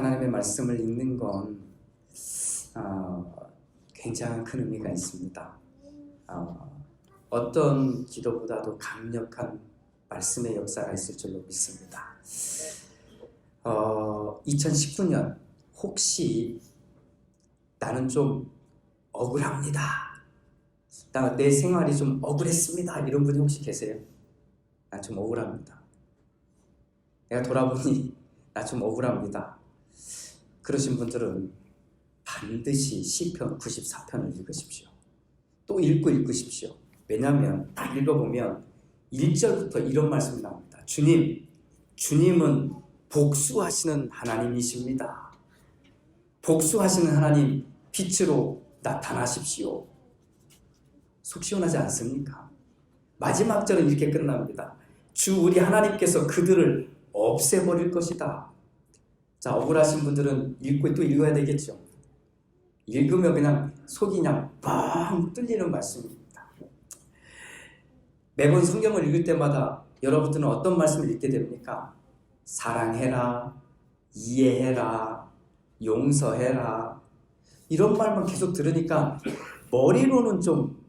하나님의 말씀을 읽는 건 굉장히 큰 의미가 있습니다. 어떤 기도보다도 강력한 말씀의 역사가 있을 줄로 믿습니다. 2019년 혹시 나는 좀 억울합니다, 내 생활이 좀 억울했습니다, 이런 분이 혹시 계세요? 나 좀 억울합니다. 내가 돌아보니 나 좀 억울합니다. 그러신 분들은 반드시 시편 94편을 읽으십시오. 또 읽으십시오. 왜냐하면 딱 읽어보면 1절부터 이런 말씀이 나옵니다. 주님은 복수하시는 하나님이십니다. 복수하시는 하나님, 빛으로 나타나십시오. 속 시원하지 않습니까? 마지막 절은 이렇게 끝납니다. 주 우리 하나님께서 그들을 없애버릴 것이다. 자, 억울하신 분들은 읽고 또 읽어야 되겠죠. 읽으면 그냥 속이 그냥 뻥 뚫리는 말씀입니다. 매번 성경을 읽을 때마다 여러분들은 어떤 말씀을 읽게 됩니까? 사랑해라, 이해해라, 용서해라, 이런 말만 계속 들으니까 머리로는 좀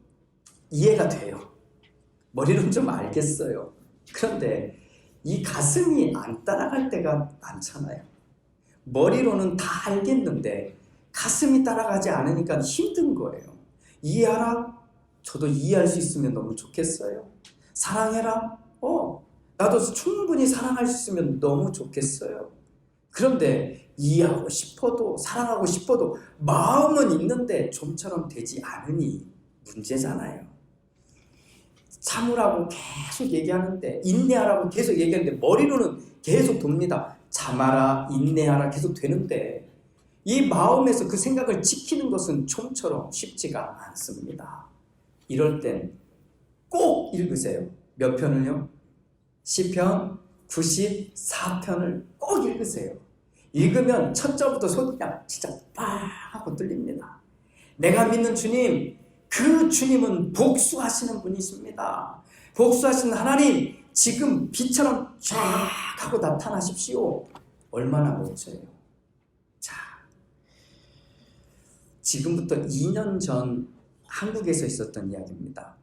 이해가 돼요. 머리로는 좀 알겠어요. 그런데 이 가슴이 안 따라갈 때가 많잖아요. 머리로는 다 알겠는데 가슴이 따라가지 않으니까 힘든 거예요. 이해하라? 저도 이해할 수 있으면 너무 좋겠어요. 사랑해라? 나도 충분히 사랑할 수 있으면 너무 좋겠어요. 그런데 이해하고 싶어도 사랑하고 싶어도 마음은 있는데 좀처럼 되지 않으니 문제잖아요. 참으라고 계속 얘기하는데, 인내하라고 계속 얘기하는데 머리로는 계속 돕니다. 참아라, 인내하라 계속 되는데 이 마음에서 그 생각을 지키는 것은 좀처럼 쉽지가 않습니다. 이럴 땐 꼭 읽으세요. 몇 편을요? 시편 94편을 꼭 읽으세요. 읽으면 첫 절부터 속이 그냥 진짜 빡 하고 뚫립니다. 내가 믿는 주님, 그 주님은 복수하시는 분이십니다. 복수하시는 하나님, 지금 빛처럼 쫙 하고 나타나십시오. 얼마나 멋져요. 자, 지금부터 2년 전 한국에서 있었던 이야기입니다.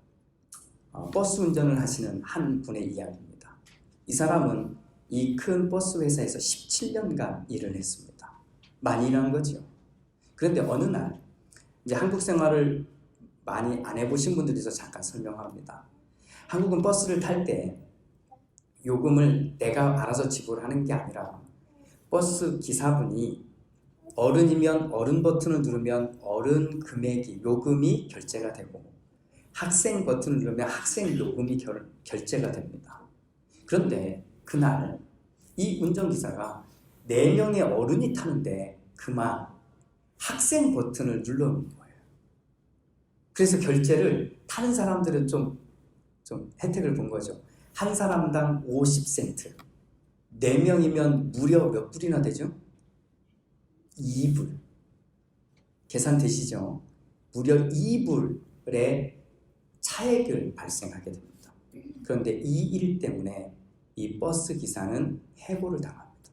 버스 운전을 하시는 한 분의 이야기입니다. 이 사람은 이 큰 버스 회사에서 17년간 일을 했습니다. 많이 일한 거죠. 그런데 어느 날, 이제 한국 생활을 많이 안 해보신 분들에서 잠깐 설명합니다. 한국은 버스를 탈 때 요금을 내가 알아서 지불하는 게 아니라 버스 기사분이 어른이면 어른 버튼을 누르면 어른 금액이, 요금이 결제가 되고, 학생 버튼을 누르면 학생 요금이 결제가 됩니다. 그런데 그날 이 운전기사가 4명의 어른이 타는데 그만 학생 버튼을 눌러놓은 거예요. 그래서 결제를 타는 사람들은 좀 혜택을 본 거죠. 한 사람당 50센트. 4명이면 무려 몇 불이나 되죠? 2불. 계산되시죠? 무려 2불의 차액을 발생하게 됩니다. 그런데 이 일 때문에 이 버스 기사는 해고를 당합니다.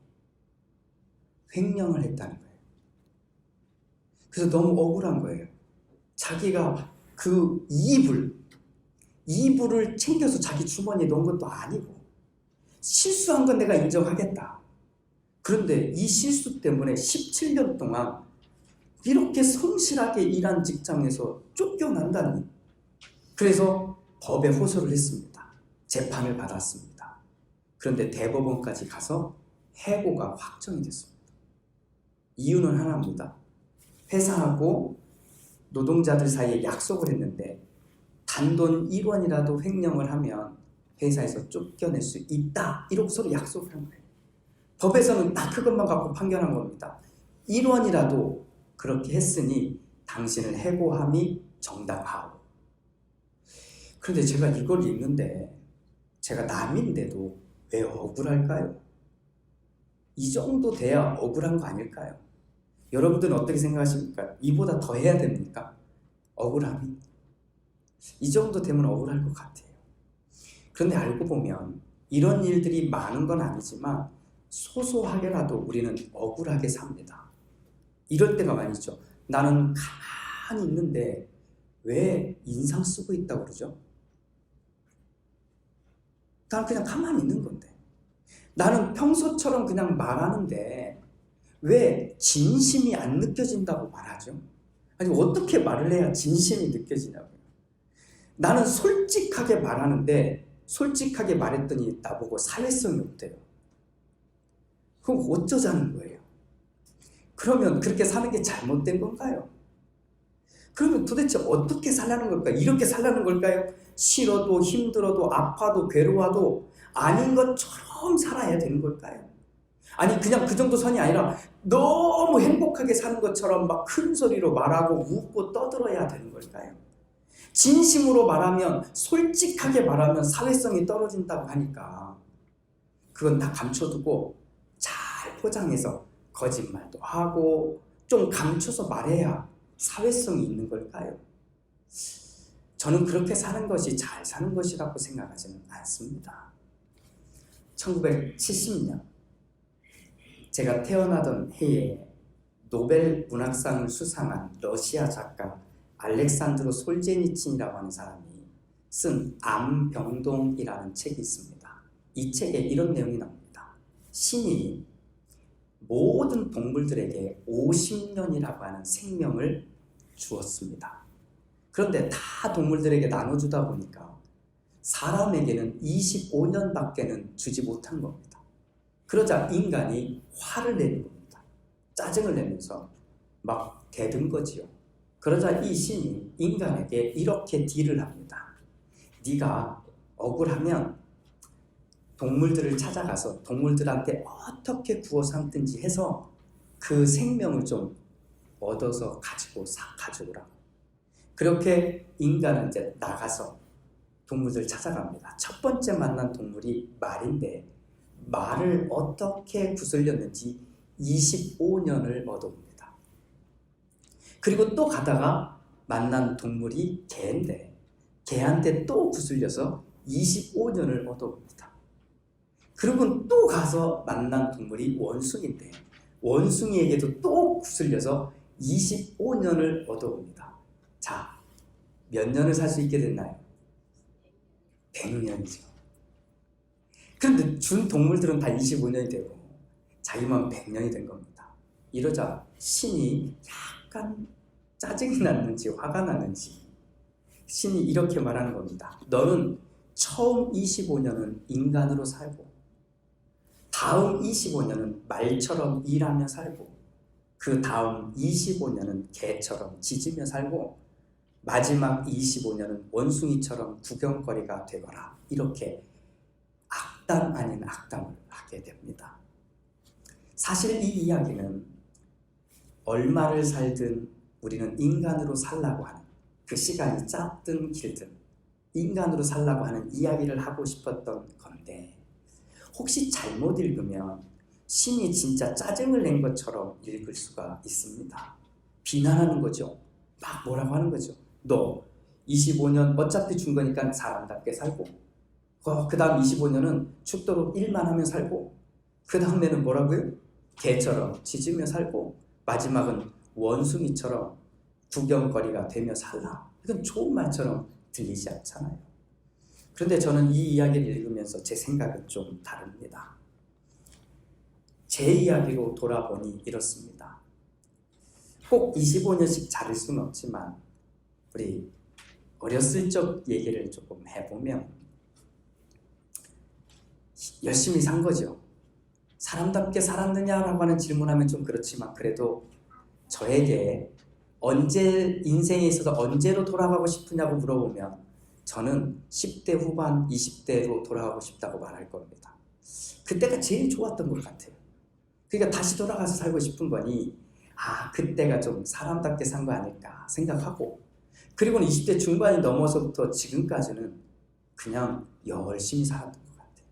횡령을 했다는 거예요. 그래서 너무 억울한 거예요. 자기가 그 2불을 챙겨서 자기 주머니에 넣은 것도 아니고 실수한 건 내가 인정하겠다. 그런데 이 실수 때문에 17년 동안 이렇게 성실하게 일한 직장에서 쫓겨난다니. 그래서 법에 호소를 했습니다. 재판을 받았습니다. 그런데 대법원까지 가서 해고가 확정이 됐습니다. 이유는 하나입니다. 회사하고 노동자들 사이에 약속을 했는데 단돈 1원이라도 횡령을 하면 회사에서 쫓겨낼 수 있다, 이렇게 서로 약속을 한 거예요. 법에서는 딱 그것만 갖고 판결한 겁니다. 1원이라도 그렇게 했으니 당신은 해고함이 정당하오. 그런데 제가 이걸 읽는데, 제가 남인데도 왜 억울할까요? 이 정도 돼야 억울한 거 아닐까요? 여러분들은 어떻게 생각하십니까? 이보다 더 해야 됩니까? 억울함이? 이 정도 되면 억울할 것 같아요. 그런데 알고 보면 이런 일들이 많은 건 아니지만 소소하게라도 우리는 억울하게 삽니다. 이럴 때가 많이 있죠. 나는 가만히 있는데 왜 인상 쓰고 있다고 그러죠? 나는 그냥 가만히 있는 건데. 나는 평소처럼 그냥 말하는데 왜 진심이 안 느껴진다고 말하죠? 아니, 어떻게 말을 해야 진심이 느껴지냐고요. 나는 솔직하게 말하는데 솔직하게 말했더니 나보고 사회성이 없대요. 그럼 어쩌자는 거예요? 그러면 그렇게 사는 게 잘못된 건가요? 그러면 도대체 어떻게 살라는 걸까요? 이렇게 살라는 걸까요? 싫어도 힘들어도 아파도 괴로워도 아닌 것처럼 살아야 되는 걸까요? 아니, 그냥 그 정도 선이 아니라 너무 행복하게 사는 것처럼 막 큰 소리로 말하고 웃고 떠들어야 되는 걸까요? 진심으로 말하면, 솔직하게 말하면 사회성이 떨어진다고 하니까 그건 다 감춰두고 잘 포장해서 거짓말도 하고 좀 감춰서 말해야 사회성이 있는 걸까요? 저는 그렇게 사는 것이 잘 사는 것이라고 생각하지는 않습니다. 1970년 제가 태어나던 해에 노벨 문학상을 수상한 러시아 작가 알렉산드로 솔제니친이라고 하는 사람이 쓴 암병동이라는 책이 있습니다. 이 책에 이런 내용이 나옵니다. 신이 모든 동물들에게 50년이라고 하는 생명을 주었습니다. 그런데 다 동물들에게 나눠주다 보니까 사람에게는 25년밖에는 주지 못한 겁니다. 그러자 인간이 화를 내는 겁니다. 짜증을 내면서 막 대든 거지요. 그러자 이 신이 인간에게 이렇게 딜을 합니다. 네가 억울하면 동물들을 찾아가서 동물들한테 어떻게 구워 삼든지 해서 그 생명을 좀 얻어서 가져오라고. 그렇게 인간은 이제 나가서 동물들 찾아갑니다. 첫 번째 만난 동물이 말인데 말을 어떻게 구슬렸는지 25년을 얻어옵니다. 그리고 또 가다가 만난 동물이 개인데 개한테 또 구슬려서 25년을 얻어옵니다. 그리고 또 가서 만난 동물이 원숭이인데 원숭이에게도 또 구슬려서 25년을 얻어옵니다. 자, 몇 년을 살 수 있게 됐나요? 100년이죠. 그런데 준 동물들은 다 25년이 되고 자기만 100년이 된 겁니다. 이러자 신이 약간 짜증이 났는지 화가 났는지 신이 이렇게 말하는 겁니다. 너는 처음 25년은 인간으로 살고 다음 25년은 말처럼 일하며 살고 그 다음 25년은 개처럼 짖으며 살고 마지막 25년은 원숭이처럼 구경거리가 되거라. 이렇게 악담 아닌 악담을 하게 됩니다. 사실 이 이야기는 얼마를 살든 우리는 인간으로 살라고 하는, 그 시간이 짧든 길든 인간으로 살라고 하는 이야기를 하고 싶었던 건데, 혹시 잘못 읽으면 신이 진짜 짜증을 낸 것처럼 읽을 수가 있습니다. 비난하는 거죠. 막 뭐라고 하는 거죠. 너 25년 어차피 준 거니까 사람답게 살고, 그 다음 25년은 죽도록 일만 하며 살고, 그 다음에는 뭐라고요? 개처럼 짖으며 살고, 마지막은 원숭이처럼 구경거리가 되며 살라. 이건 좋은 말처럼 들리지 않잖아요. 그런데 저는 이 이야기를 읽으면서 제 생각은 좀 다릅니다. 제 이야기로 돌아보니 이렇습니다. 꼭 25년씩 자를 수는 없지만 우리 어렸을 적 얘기를 조금 해보면 열심히 산 거죠. 사람답게 살았느냐라고 하는 질문하면 좀 그렇지만 그래도 저에게 언제 인생에 있어서 언제로 돌아가고 싶으냐고 물어보면 저는 10대 후반 20대로 돌아가고 싶다고 말할 겁니다. 그때가 제일 좋았던 것 같아요. 그러니까 다시 돌아가서 살고 싶은 거니 그때가 좀 사람답게 산 거 아닐까 생각하고, 그리고는 20대 중반이 넘어서부터 지금까지는 그냥 열심히 살았던 것 같아요.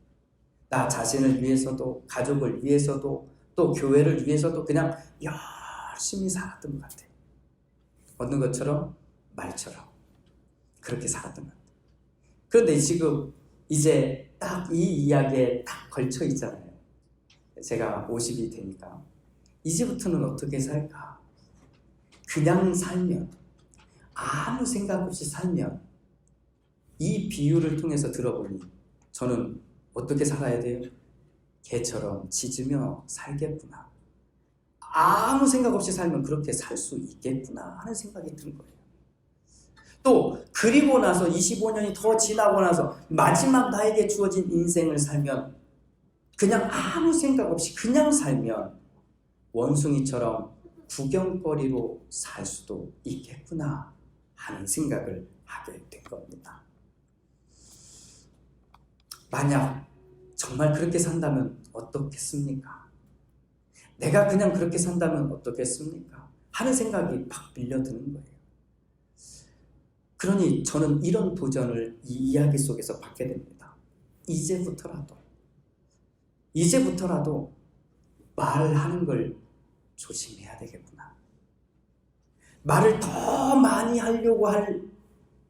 나 자신을 위해서도 가족을 위해서도 또 교회를 위해서도 그냥 열심히 살았던 것 같아요. 얻는 것처럼 말처럼 그렇게 살았던 것 같아요. 그런데 지금 이제 딱 이 이야기에 딱 걸쳐 있잖아요. 제가 50이 되니까 이제부터는 어떻게 살까? 그냥 살면, 아무 생각 없이 살면, 이 비유를 통해서 들어보니 저는 어떻게 살아야 돼요? 개처럼 짖으며 살겠구나. 아무 생각 없이 살면 그렇게 살 수 있겠구나 하는 생각이 든 거예요. 또 그리고 나서 25년이 더 지나고 나서 마지막 나에게 주어진 인생을 살면, 그냥 아무 생각 없이 그냥 살면 원숭이처럼 구경거리로 살 수도 있겠구나 하는 생각을 하게 된 겁니다. 만약 정말 그렇게 산다면 어떻겠습니까? 내가 그냥 그렇게 산다면 어떻겠습니까? 하는 생각이 막 밀려드는 거예요. 그러니 저는 이런 도전을 이 이야기 속에서 받게 됩니다. 이제부터라도 말하는 걸 조심해야 되겠구나. 말을 더 많이 하려고 할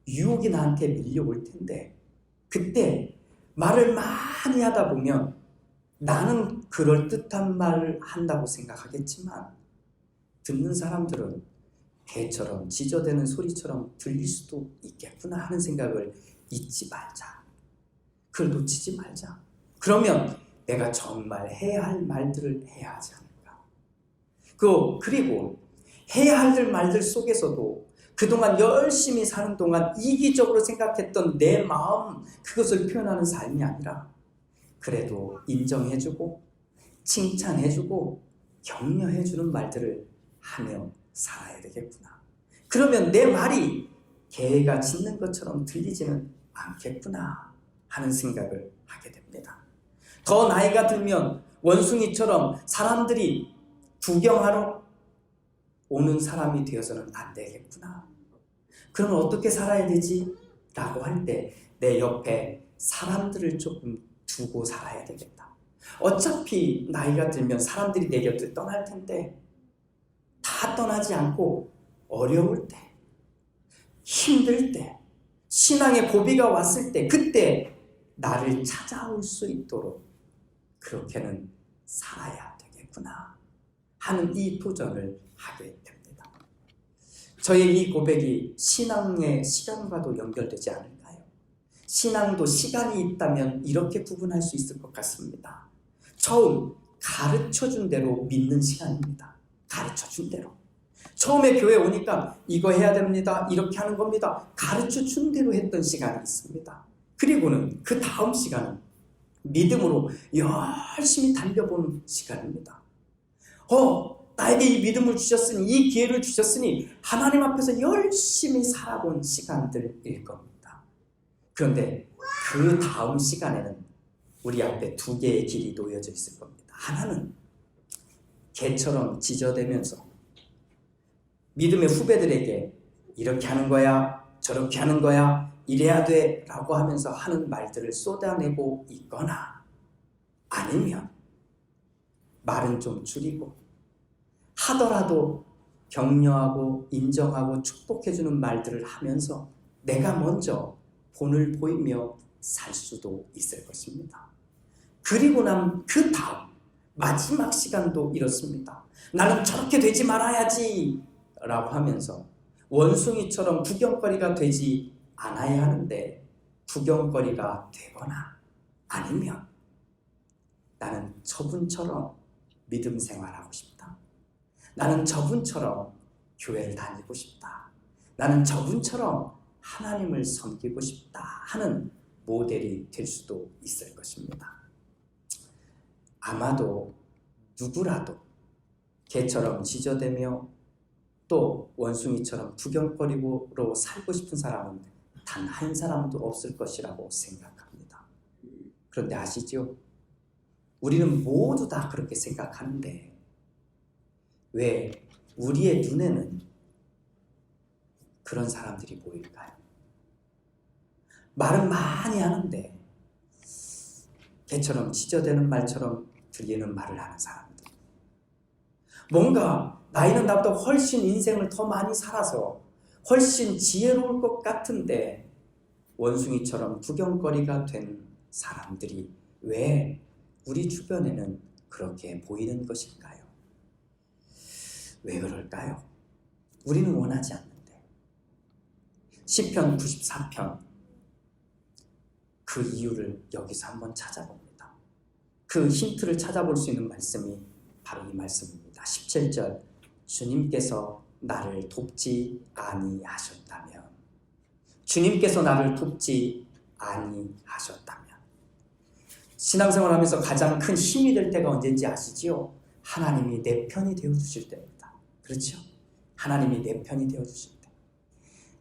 유혹이 나한테 밀려올 텐데, 그때 말을 많이 하다 보면 나는 그럴듯한 말을 한다고 생각하겠지만 듣는 사람들은 개처럼 짖어대는 소리처럼 들릴 수도 있겠구나 하는 생각을 잊지 말자. 그걸 놓치지 말자. 그러면 내가 정말 해야 할 말들을 해야 하지 않을까. 그리고 해야 할 말들 속에서도 그동안 열심히 사는 동안 이기적으로 생각했던 내 마음, 그것을 표현하는 삶이 아니라 그래도 인정해주고 칭찬해주고 격려해주는 말들을 하며 살아야 되겠구나. 그러면 내 말이 개가 짖는 것처럼 들리지는 않겠구나 하는 생각을 하게 됩니다. 더 나이가 들면 원숭이처럼 사람들이 구경하러 오는 사람이 되어서는 안 되겠구나. 그러면 어떻게 살아야 되지? 라고 할 때 내 옆에 사람들을 조금 두고 살아야 되겠다. 어차피 나이가 들면 사람들이 내 곁을 떠날 텐데 다 떠나지 않고 어려울 때, 힘들 때, 신앙의 고비가 왔을 때, 그때 나를 찾아올 수 있도록 그렇게는 살아야 되겠구나 하는 이 도전을 하게 됩니다. 저의 이 고백이 신앙의 시간과도 연결되지 않을까요? 신앙도 시간이 있다면 이렇게 구분할 수 있을 것 같습니다. 처음 가르쳐준 대로 믿는 시간입니다. 가르쳐준 대로. 처음에 교회 오니까 이거 해야 됩니다. 이렇게 하는 겁니다. 가르쳐준 대로 했던 시간이 있습니다. 그리고는 그 다음 시간은 믿음으로 열심히 달려보는 시간입니다. 나에게 이 믿음을 주셨으니, 이 기회를 주셨으니 하나님 앞에서 열심히 살아본 시간들일 겁니다. 그런데 그 다음 시간에는 우리 앞에 두 개의 길이 놓여져 있을 겁니다. 하나는 개처럼 짖어대면서 믿음의 후배들에게 이렇게 하는 거야, 저렇게 하는 거야, 이래야 돼 라고 하면서 하는 말들을 쏟아내고 있거나, 아니면 말은 좀 줄이고 하더라도 격려하고 인정하고 축복해주는 말들을 하면서 내가 먼저 본을 보이며 살 수도 있을 것입니다. 그리고 난 그 다음 마지막 시간도 이렇습니다. 나는 저렇게 되지 말아야지 라고 하면서 원숭이처럼 구경거리가 되지 않아야 하는데 구경거리가 되거나, 아니면 나는 저분처럼 믿음 생활하고 싶다. 나는 저분처럼 교회를 다니고 싶다. 나는 저분처럼 하나님을 섬기고 싶다 하는 모델이 될 수도 있을 것입니다. 아마도 누구라도 개처럼 짖어대며 또 원숭이처럼 구경거리로 살고 싶은 사람은 단 한 사람도 없을 것이라고 생각합니다. 그런데 아시죠? 우리는 모두 다 그렇게 생각하는데 왜 우리의 눈에는 그런 사람들이 보일까요? 말은 많이 하는데 개처럼 짖어대는 말처럼 들리는 말을 하는 사람들, 뭔가 나이는 나보다 훨씬 인생을 더 많이 살아서 훨씬 지혜로울 것 같은데 원숭이처럼 구경거리가 된 사람들이 왜 우리 주변에는 그렇게 보이는 것일까요? 왜 그럴까요? 우리는 원하지 않는데. 시편 94편 그 이유를 여기서 한번 찾아봅니다. 그 힌트를 찾아볼 수 있는 말씀이 바로 이 말씀입니다. 17절, 주님께서 나를 돕지 아니하셨다면, 주님께서 나를 돕지 아니하셨다면. 신앙생활하면서 가장 큰 힘이 될 때가 언제인지 아시지요? 하나님이 내 편이 되어주실 때입니다. 그렇죠? 하나님이 내 편이 되어주실 때.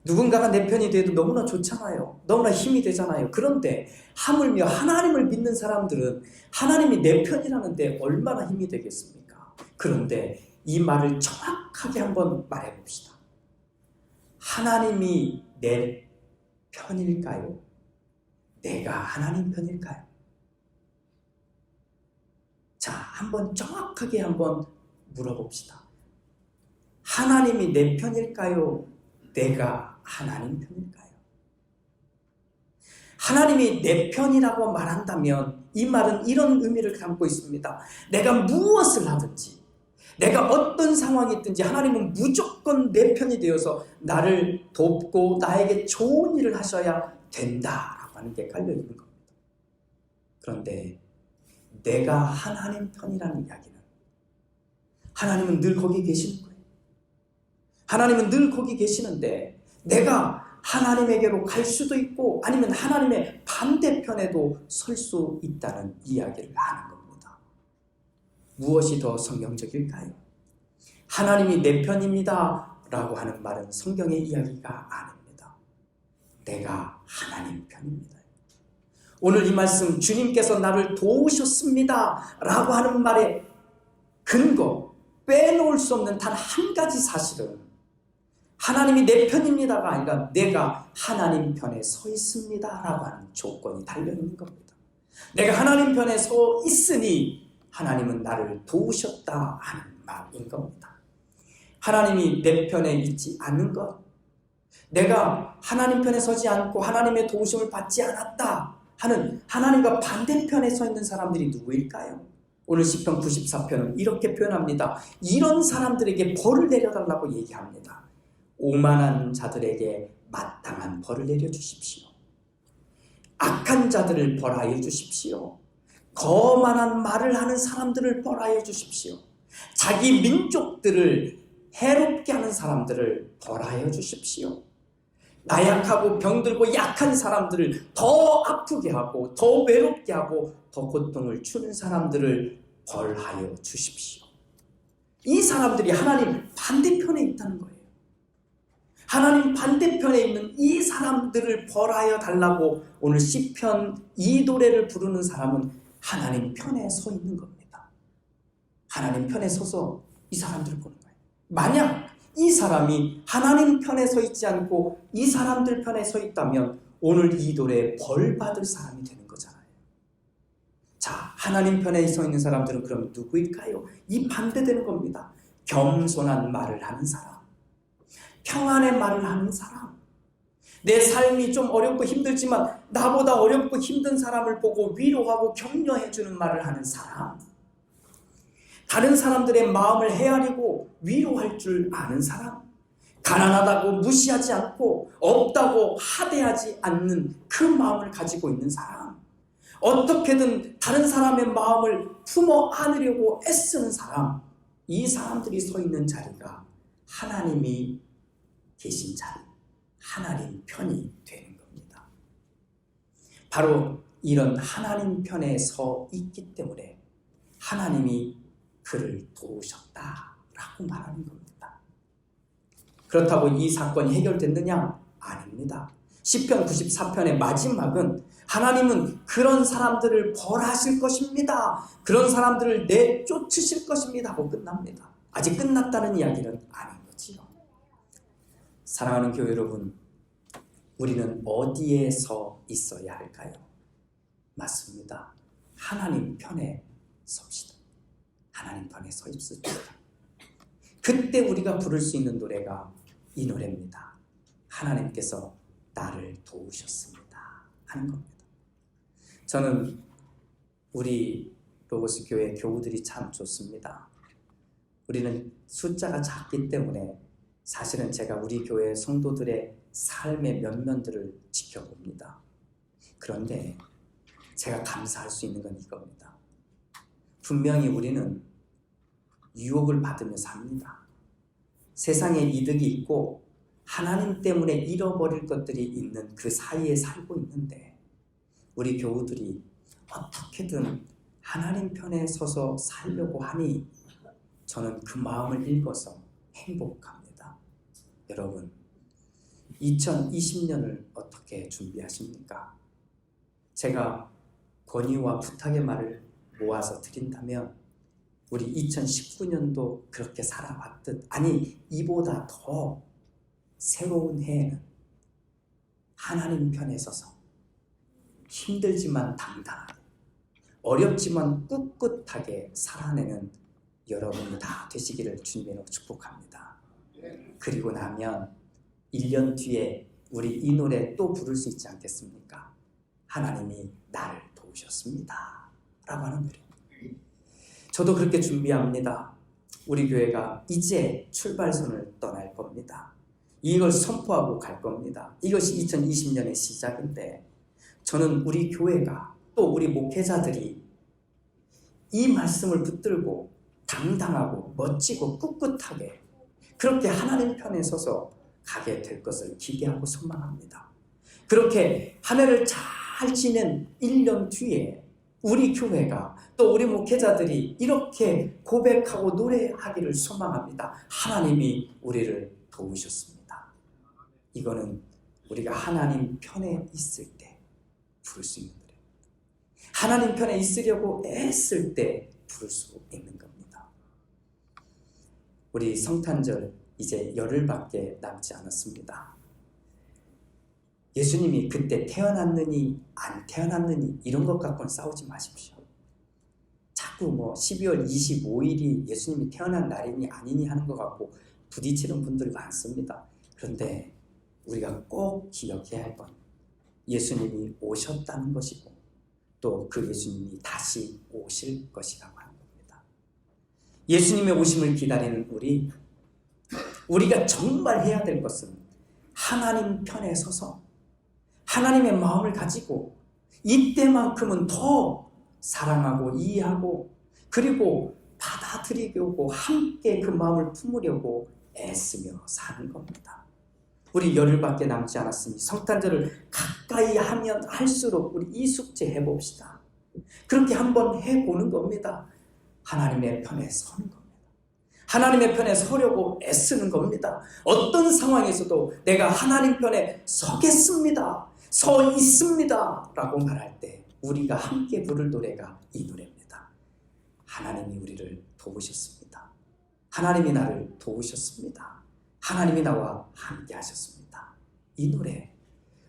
누군가가 내 편이 돼도 너무나 좋잖아요. 너무나 힘이 되잖아요. 그런데 하물며 하나님을 믿는 사람들은 하나님이 내 편이라는데 얼마나 힘이 되겠습니까? 그런데 이 말을 정확하게 한번 말해봅시다. 하나님이 내 편일까요? 내가 하나님 편일까요? 자, 한번 정확하게 한번 물어봅시다. 하나님이 내 편일까요? 내가 하나님 편일까요? 하나님이 내 편이라고 말한다면 이 말은 이런 의미를 담고 있습니다. 내가 무엇을 하든지, 내가 어떤 상황이 있든지 하나님은 무조건 내 편이 되어서 나를 돕고 나에게 좋은 일을 하셔야 된다라고 하는 게 깔려있는 겁니다. 그런데 내가 하나님 편이라는 이야기는 하나님은 늘 거기 계시는 거예요. 하나님은 늘 거기 계시는데 내가 하나님에게로 갈 수도 있고 아니면 하나님의 반대편에도 설 수 있다는 이야기를 하는 겁니다. 무엇이 더 성경적일까요? 하나님이 내 편입니다 라고 하는 말은 성경의 이야기가 아닙니다. 내가 하나님 편입니다. 오늘 이 말씀 주님께서 나를 도우셨습니다 라고 하는 말의 근거, 빼놓을 수 없는 단 한 가지 사실은 하나님이 내 편입니다가 아니라 내가 하나님 편에 서 있습니다 라고 하는 조건이 달려있는 겁니다. 내가 하나님 편에 서 있으니 하나님은 나를 도우셨다 하는 말인 겁니다. 하나님이 내 편에 있지 않는 것, 내가 하나님 편에 서지 않고 하나님의 도우심을 받지 않았다 하는 하나님과 반대편에 서 있는 사람들이 누구일까요? 오늘 시편 94편은 이렇게 표현합니다. 이런 사람들에게 벌을 내려달라고 얘기합니다. 오만한 자들에게 마땅한 벌을 내려주십시오. 악한 자들을 벌하여 주십시오. 거만한 말을 하는 사람들을 벌하여 주십시오. 자기 민족들을 해롭게 하는 사람들을 벌하여 주십시오. 나약하고 병들고 약한 사람들을 더 아프게 하고 더 외롭게 하고 더 고통을 주는 사람들을 벌하여 주십시오. 이 사람들이 하나님 반대편에 있다는 거예요. 하나님 반대편에 있는 이 사람들을 벌하여 달라고 오늘 시편 이 노래를 부르는 사람은 하나님 편에 서 있는 겁니다. 하나님 편에 서서 이 사람들을 보는 거예요. 만약 이 사람이 하나님 편에 서 있지 않고 이 사람들 편에 서 있다면 오늘 이 노래에 벌 받을 사람이 되는 거잖아요. 자, 하나님 편에 서 있는 사람들은 그럼 누구일까요? 이 반대되는 겁니다. 겸손한 말을 하는 사람, 평안의 말을 하는 사람, 내 삶이 좀 어렵고 힘들지만 나보다 어렵고 힘든 사람을 보고 위로하고 격려해주는 말을 하는 사람, 다른 사람들의 마음을 헤아리고 위로할 줄 아는 사람, 가난하다고 무시하지 않고 없다고 하대하지 않는 그 마음을 가지고 있는 사람, 어떻게든 다른 사람의 마음을 품어 안으려고 애쓰는 사람, 이 사람들이 서 있는 자리가 하나님이 계신 자리, 하나님 편이 되는 겁니다. 바로 이런 하나님 편에 서 있기 때문에 하나님이 그를 도우셨다라고 말하는 겁니다. 그렇다고 이 사건이 해결됐느냐? 아닙니다. 시편 94편의 마지막은 하나님은 그런 사람들을 벌하실 것입니다. 그런 사람들을 내쫓으실 것입니다 하고 끝납니다. 아직 끝났다는 이야기는 아닌 거지요. 사랑하는 교회 여러분, 우리는 어디에 서 있어야 할까요? 맞습니다. 하나님 편에 섭시다. 하나님 편에 서 있습니다. 그때 우리가 부를 수 있는 노래가 이 노래입니다. 하나님께서 나를 도우셨습니다 하는 겁니다. 저는 우리 로고스 교회 교우들이 참 좋습니다. 우리는 숫자가 작기 때문에 사실은 제가 우리 교회 성도들의 삶의 면면들을 지켜봅니다. 그런데 제가 감사할 수 있는 건 이겁니다. 분명히 우리는 유혹을 받으며 삽니다. 세상에 이득이 있고 하나님 때문에 잃어버릴 것들이 있는 그 사이에 살고 있는데 우리 교우들이 어떻게든 하나님 편에 서서 살려고 하니 저는 그 마음을 읽어서 행복합니다. 여러분, 2020년을 어떻게 준비하십니까? 제가 권유와 부탁의 말을 모아서 드린다면 우리 2019년도 그렇게 살아왔듯, 아니 이보다 더 새로운 해에는 하나님 편에 서서 힘들지만 당당하게, 어렵지만 꿋꿋하게 살아내는 여러분이 다 되시기를 주님으로 축복합니다. 그리고 나면 1년 뒤에 우리 이 노래 또 부를 수 있지 않겠습니까? 하나님이 나를 도우셨습니다 라고 하는 노래. 저도 그렇게 준비합니다. 우리 교회가 이제 출발선을 떠날 겁니다. 이걸 선포하고 갈 겁니다. 이것이 2020년의 시작인데 저는 우리 교회가 또 우리 목회자들이 이 말씀을 붙들고 당당하고 멋지고 꿋꿋하게 그렇게 하나님 편에 서서 가게 될 것을 기대하고 소망합니다. 그렇게 한 해를 잘 지낸 1년 뒤에 우리 교회가 또 우리 목회자들이 이렇게 고백하고 노래하기를 소망합니다. 하나님이 우리를 도우셨습니다. 이거는 우리가 하나님 편에 있을 때 부를 수 있는 노래. 하나님 편에 있으려고 애쓸 때 부를 수 있는 겁니다. 우리 성탄절 이제 열흘밖에 남지 않았습니다. 예수님이 그때 태어났느니 안 태어났느니 이런 것 갖고는 싸우지 마십시오. 자꾸 12월 25일이 예수님이 태어난 날이니 아니니 하는 것 같고 부딪히는 분들 많습니다. 그런데 우리가 꼭 기억해야 할 건 예수님이 오셨다는 것이고 또 그 예수님이 다시 오실 것이라고 하는 겁니다. 예수님의 오심을 기다리는 우리가 정말 해야 될 것은 하나님 편에 서서 하나님의 마음을 가지고 이때만큼은 더 사랑하고 이해하고 그리고 받아들이려고 함께 그 마음을 품으려고 애쓰며 사는 겁니다. 우리 열흘밖에 남지 않았으니 성탄절을 가까이 하면 할수록 우리 이 숙제 해봅시다. 그렇게 한번 해보는 겁니다. 하나님의 편에 서는 겁니다. 하나님의 편에 서려고 애쓰는 겁니다. 어떤 상황에서도 내가 하나님 편에 서겠습니다. 서 있습니다. 라고 말할 때 우리가 함께 부를 노래가 이 노래입니다. 하나님이 우리를 도우셨습니다. 하나님이 나를 도우셨습니다. 하나님이 나와 함께 하셨습니다. 이 노래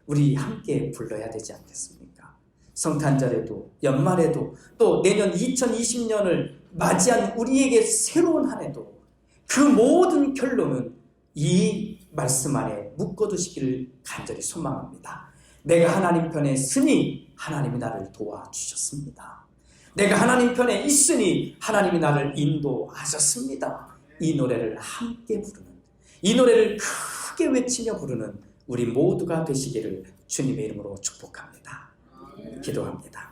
우리 함께 불러야 되지 않겠습니까? 성탄절에도 연말에도 또 내년 2020년을 맞이한 우리에게 새로운 한 해도 그 모든 결론은 이 말씀 안에 묶어두시기를 간절히 소망합니다. 내가 하나님 편에 있으니 하나님이 나를 도와주셨습니다. 내가 하나님 편에 있으니 하나님이 나를 인도하셨습니다. 이 노래를 함께 부르는, 이 노래를 크게 외치며 부르는 우리 모두가 되시기를 주님의 이름으로 축복합니다. 기도합니다.